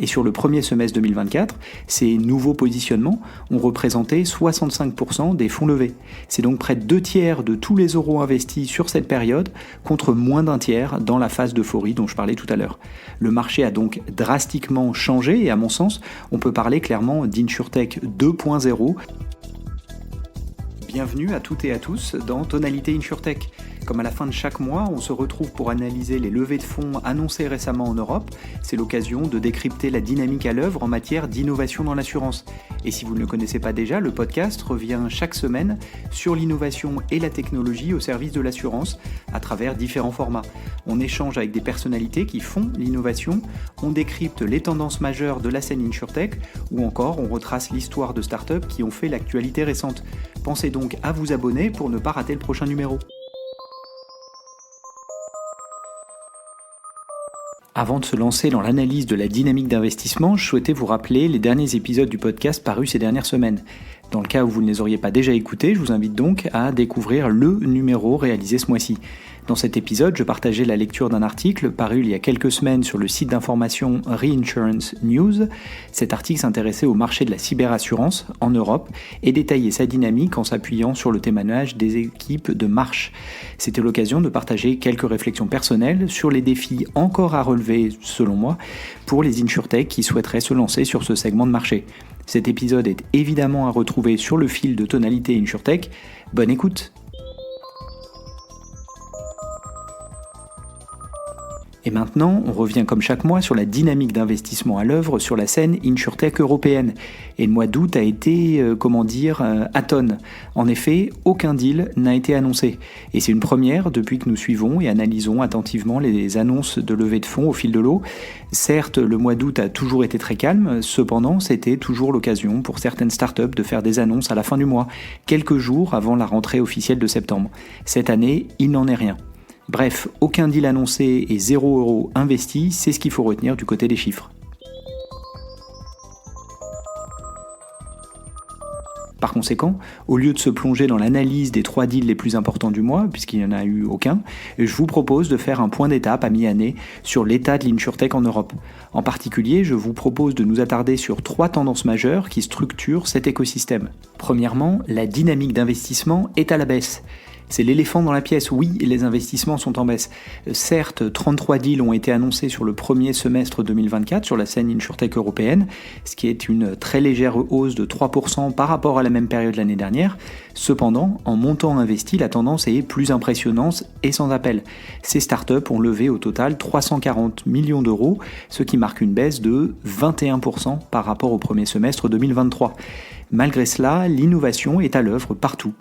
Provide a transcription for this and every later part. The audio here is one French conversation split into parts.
Et sur le premier semestre 2024, ces nouveaux positionnements ont représenté 65% des fonds levés. C'est donc près de 2/3 de tous les euros investis sur cette période, contre moins d'un tiers dans la phase d'euphorie dont je parlais tout à l'heure. Le marché a donc drastiquement changé et à mon sens, on peut parler clairement d'InsurTech 2.0. Bienvenue à toutes et à tous dans Tonalité InsurTech. Comme à la fin de chaque mois, on se retrouve pour analyser les levées de fonds annoncées récemment en Europe. C'est l'occasion de décrypter la dynamique à l'œuvre en matière d'innovation dans l'assurance. Et si vous ne le connaissez pas déjà, le podcast revient chaque semaine sur l'innovation et la technologie au service de l'assurance à travers différents formats. On échange avec des personnalités qui font l'innovation, on décrypte les tendances majeures de la scène InsurTech ou encore on retrace l'histoire de startups qui ont fait l'actualité récente. Pensez donc à vous abonner pour ne pas rater le prochain numéro. Avant de se lancer dans l'analyse de la dynamique d'investissement, je souhaitais vous rappeler les derniers épisodes du podcast parus ces dernières semaines. Dans le cas où vous ne les auriez pas déjà écoutés, je vous invite donc à découvrir le numéro réalisé ce mois-ci. Dans cet épisode, je partageais la lecture d'un article paru il y a quelques semaines sur le site d'information Reinsurance News. Cet article s'intéressait au marché de la cyberassurance en Europe et détaillait sa dynamique en s'appuyant sur le témoignage des équipes de Marsh. C'était l'occasion de partager quelques réflexions personnelles sur les défis encore à relever, selon moi, pour les InsurTech qui souhaiteraient se lancer sur ce segment de marché. Cet épisode est évidemment à retrouver sur le fil de Tonalité InsurTech. Bonne écoute! Et maintenant, on revient comme chaque mois sur la dynamique d'investissement à l'œuvre sur la scène InsurTech européenne. Et le mois d'août a été, atone. En effet, aucun deal n'a été annoncé. Et c'est une première depuis que nous suivons et analysons attentivement les annonces de levée de fonds au fil de l'eau. Certes, le mois d'août a toujours été très calme, cependant, c'était toujours l'occasion pour certaines startups de faire des annonces à la fin du mois, quelques jours avant la rentrée officielle de septembre. Cette année, il n'en est rien. Bref, aucun deal annoncé et 0 € investi, c'est ce qu'il faut retenir du côté des chiffres. Par conséquent, au lieu de se plonger dans l'analyse des 3 deals les plus importants du mois, puisqu'il n'y en a eu aucun, je vous propose de faire un point d'étape à mi-année sur l'état de l'InsurTech en Europe. En particulier, je vous propose de nous attarder sur 3 tendances majeures qui structurent cet écosystème. Premièrement, la dynamique d'investissement est à la baisse. C'est l'éléphant dans la pièce, oui, les investissements sont en baisse. Certes, 33 deals ont été annoncés sur le premier semestre 2024 sur la scène InsurTech européenne, ce qui est une très légère hausse de 3% par rapport à la même période l'année dernière. Cependant, en montant investi, la tendance est plus impressionnante et sans appel. Ces startups ont levé au total 340 millions d'euros, ce qui marque une baisse de 21% par rapport au premier semestre 2023. Malgré cela, l'innovation est à l'œuvre partout.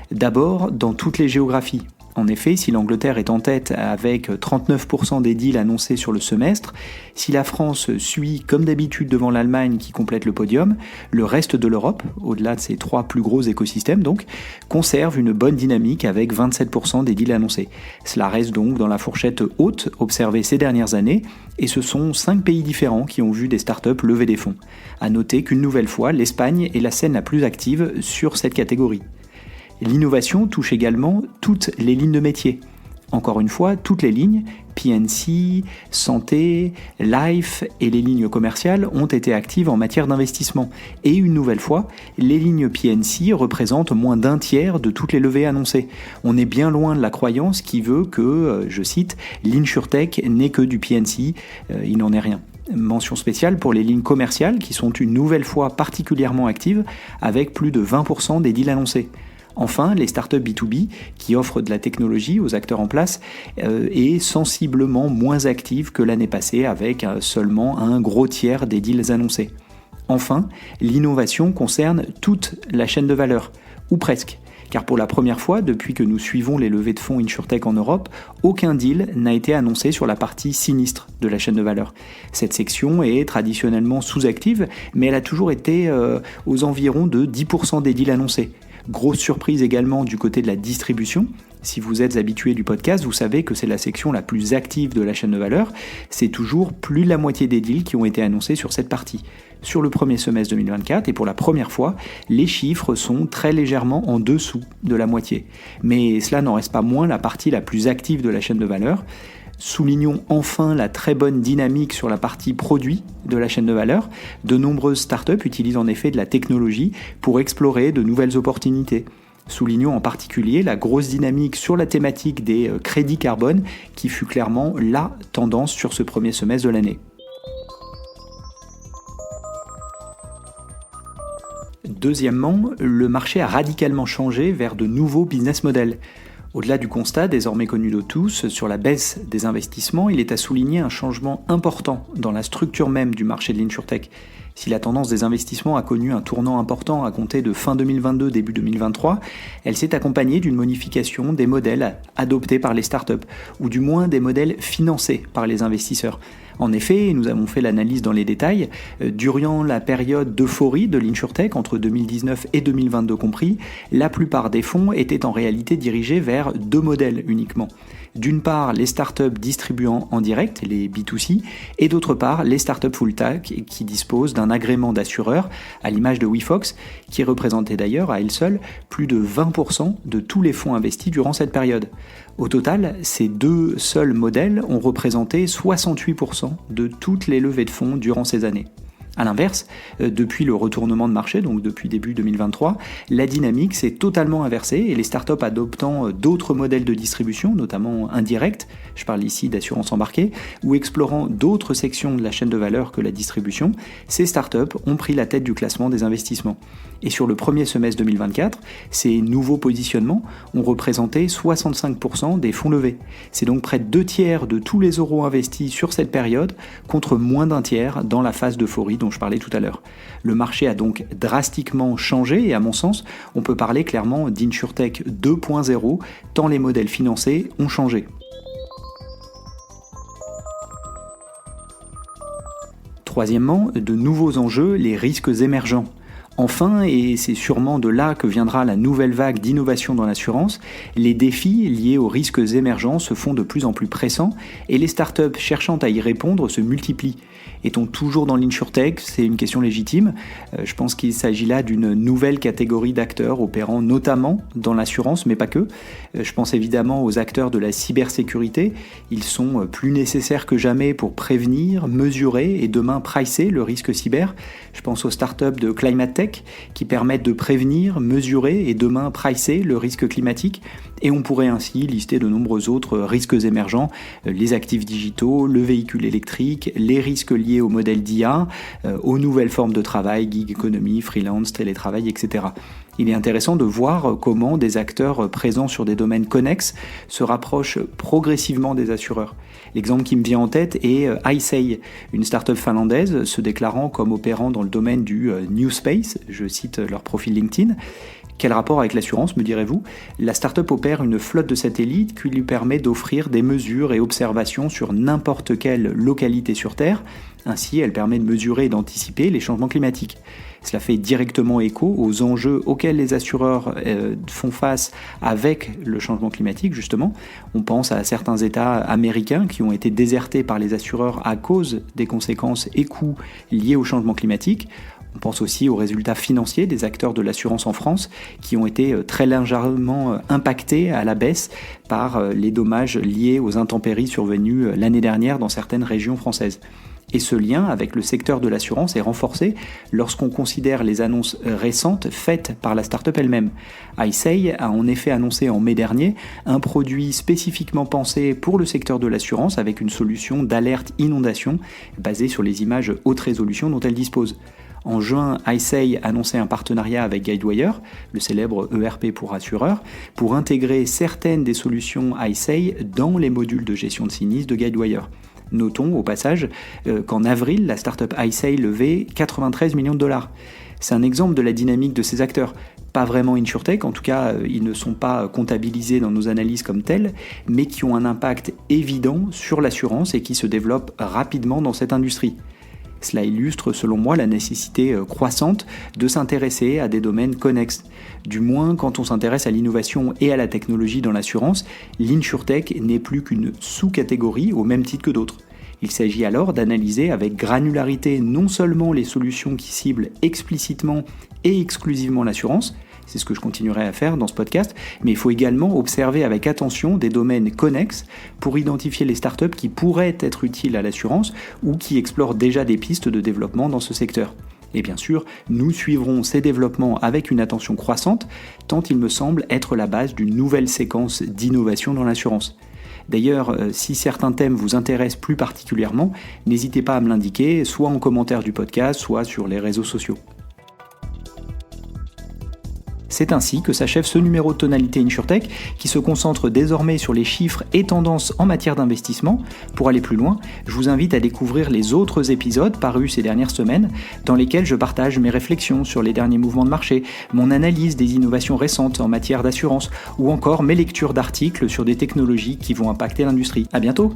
D'abord, dans toutes les géographies. En effet, si l'Angleterre est en tête avec 39% des deals annoncés sur le semestre, si la France suit comme d'habitude devant l'Allemagne qui complète le podium, le reste de l'Europe, au-delà de ces 3 plus gros écosystèmes donc, conserve une bonne dynamique avec 27% des deals annoncés. Cela reste donc dans la fourchette haute observée ces dernières années et ce sont 5 pays différents qui ont vu des startups lever des fonds. À noter qu'une nouvelle fois, l'Espagne est la scène la plus active sur cette catégorie. L'innovation touche également toutes les lignes de métier. Encore une fois, toutes les lignes, P&C, santé, life et les lignes commerciales ont été actives en matière d'investissement. Et une nouvelle fois, les lignes P&C représentent moins d'un tiers de toutes les levées annoncées. On est bien loin de la croyance qui veut que, je cite, l'InsurTech n'est que du P&C, il n'en est rien. Mention spéciale pour les lignes commerciales qui sont une nouvelle fois particulièrement actives avec plus de 20% des deals annoncés. Enfin, les startups B2B, qui offrent de la technologie aux acteurs en place, est sensiblement moins active que l'année passée, avec seulement un gros tiers des deals annoncés. Enfin, l'innovation concerne toute la chaîne de valeur, ou presque. Car pour la première fois, depuis que nous suivons les levées de fonds InsurTech en Europe, aucun deal n'a été annoncé sur la partie sinistre de la chaîne de valeur. Cette section est traditionnellement sous-active, mais elle a toujours été aux environs de 10% des deals annoncés. Grosse surprise également du côté de la distribution. Si vous êtes habitué du podcast, vous savez que c'est la section la plus active de la chaîne de valeur. C'est toujours plus de la moitié des deals qui ont été annoncés sur cette partie. Sur le premier semestre 2024, et pour la première fois, les chiffres sont très légèrement en dessous de la moitié. Mais cela n'en reste pas moins la partie la plus active de la chaîne de valeur. Soulignons enfin la très bonne dynamique sur la partie produit de la chaîne de valeur. De nombreuses startups utilisent en effet de la technologie pour explorer de nouvelles opportunités. Soulignons en particulier la grosse dynamique sur la thématique des crédits carbone qui fut clairement la tendance sur ce premier semestre de l'année. Deuxièmement, le marché a radicalement changé vers de nouveaux business models. Au-delà du constat désormais connu de tous sur la baisse des investissements, il est à souligner un changement important dans la structure même du marché de l'insurtech. Si la tendance des investissements a connu un tournant important à compter de fin 2022, début 2023, elle s'est accompagnée d'une modification des modèles adoptés par les startups, ou du moins des modèles financés par les investisseurs. En effet, nous avons fait l'analyse dans les détails, durant la période d'euphorie de l'insurtech, entre 2019 et 2022 compris, la plupart des fonds étaient en réalité dirigés vers deux modèles uniquement. D'une part, les startups distribuant en direct, les B2C, et d'autre part, les startups full-stack qui disposent d'un agrément d'assureur, à l'image de WeFox, qui représentait d'ailleurs à elle seule plus de 20% de tous les fonds investis durant cette période. Au total, ces deux seuls modèles ont représenté 68% de toutes les levées de fonds durant ces années. A l'inverse, depuis le retournement de marché, donc depuis début 2023, la dynamique s'est totalement inversée et les startups adoptant d'autres modèles de distribution, notamment indirects, je parle ici d'assurance embarquée, ou explorant d'autres sections de la chaîne de valeur que la distribution, ces startups ont pris la tête du classement des investissements. Et sur le premier semestre 2024, ces nouveaux positionnements ont représenté 65% des fonds levés. C'est donc près de 2/3 de tous les euros investis sur cette période, contre moins d'un tiers dans la phase d'euphorie dont je parlais tout à l'heure. Le marché a donc drastiquement changé et à mon sens, on peut parler clairement d'InsurTech 2.0 tant les modèles financés ont changé. Troisièmement, de nouveaux enjeux, les risques émergents. Enfin, et c'est sûrement de là que viendra la nouvelle vague d'innovation dans l'assurance, les défis liés aux risques émergents se font de plus en plus pressants et les startups cherchant à y répondre se multiplient. Est-on toujours dans l'insurtech ? C'est une question légitime. Je pense qu'il s'agit là d'une nouvelle catégorie d'acteurs opérant notamment dans l'assurance, mais pas que. Je pense évidemment aux acteurs de la cybersécurité. Ils sont plus nécessaires que jamais pour prévenir, mesurer et demain pricer le risque cyber. Je pense aux startups de Climate Tech qui permettent de prévenir, mesurer et demain pricer le risque climatique. Et on pourrait ainsi lister de nombreux autres risques émergents, les actifs digitaux, le véhicule électrique, les risques liés au modèle d'IA, aux nouvelles formes de travail, gig economy, freelance, télétravail, etc. Il est intéressant de voir comment des acteurs présents sur des domaines connexes se rapprochent progressivement des assureurs. L'exemple qui me vient en tête est iSay, une start-up finlandaise se déclarant comme opérant dans le domaine du New Space, je cite leur profil LinkedIn. Quel rapport avec l'assurance, me direz-vous ? La start-up opère une flotte de satellites qui lui permet d'offrir des mesures et observations sur n'importe quelle localité sur Terre. Ainsi, elle permet de mesurer et d'anticiper les changements climatiques. Cela fait directement écho aux enjeux auxquels les assureurs font face avec le changement climatique, justement. On pense à certains États américains qui ont été désertés par les assureurs à cause des conséquences et coûts liés au changement climatique. On pense aussi aux résultats financiers des acteurs de l'assurance en France qui ont été très légèrement impactés à la baisse par les dommages liés aux intempéries survenues l'année dernière dans certaines régions françaises. Et ce lien avec le secteur de l'assurance est renforcé lorsqu'on considère les annonces récentes faites par la start-up elle-même. iSay a en effet annoncé en mai dernier un produit spécifiquement pensé pour le secteur de l'assurance avec une solution d'alerte inondation basée sur les images haute résolution dont elle dispose. En juin, iSay annonçait un partenariat avec Guidewire, le célèbre ERP pour assureurs, pour intégrer certaines des solutions iSay dans les modules de gestion de sinistres de Guidewire. Notons au passage qu'en avril, la startup iSay levait 93 millions de dollars. C'est un exemple de la dynamique de ces acteurs. Pas vraiment insurtech, en tout cas ils ne sont pas comptabilisés dans nos analyses comme tels, mais qui ont un impact évident sur l'assurance et qui se développent rapidement dans cette industrie. Cela illustre selon moi la nécessité croissante de s'intéresser à des domaines connexes. Du moins, quand on s'intéresse à l'innovation et à la technologie dans l'assurance, l'insurtech n'est plus qu'une sous-catégorie au même titre que d'autres. Il s'agit alors d'analyser avec granularité non seulement les solutions qui ciblent explicitement et exclusivement l'assurance, c'est ce que je continuerai à faire dans ce podcast, mais il faut également observer avec attention des domaines connexes pour identifier les startups qui pourraient être utiles à l'assurance ou qui explorent déjà des pistes de développement dans ce secteur. Et bien sûr, nous suivrons ces développements avec une attention croissante, tant il me semble être la base d'une nouvelle séquence d'innovation dans l'assurance. D'ailleurs, si certains thèmes vous intéressent plus particulièrement, n'hésitez pas à me l'indiquer, soit en commentaire du podcast, soit sur les réseaux sociaux. C'est ainsi que s'achève ce numéro de Tonalité InsurTech qui se concentre désormais sur les chiffres et tendances en matière d'investissement. Pour aller plus loin, je vous invite à découvrir les autres épisodes parus ces dernières semaines dans lesquels je partage mes réflexions sur les derniers mouvements de marché, mon analyse des innovations récentes en matière d'assurance ou encore mes lectures d'articles sur des technologies qui vont impacter l'industrie. À bientôt!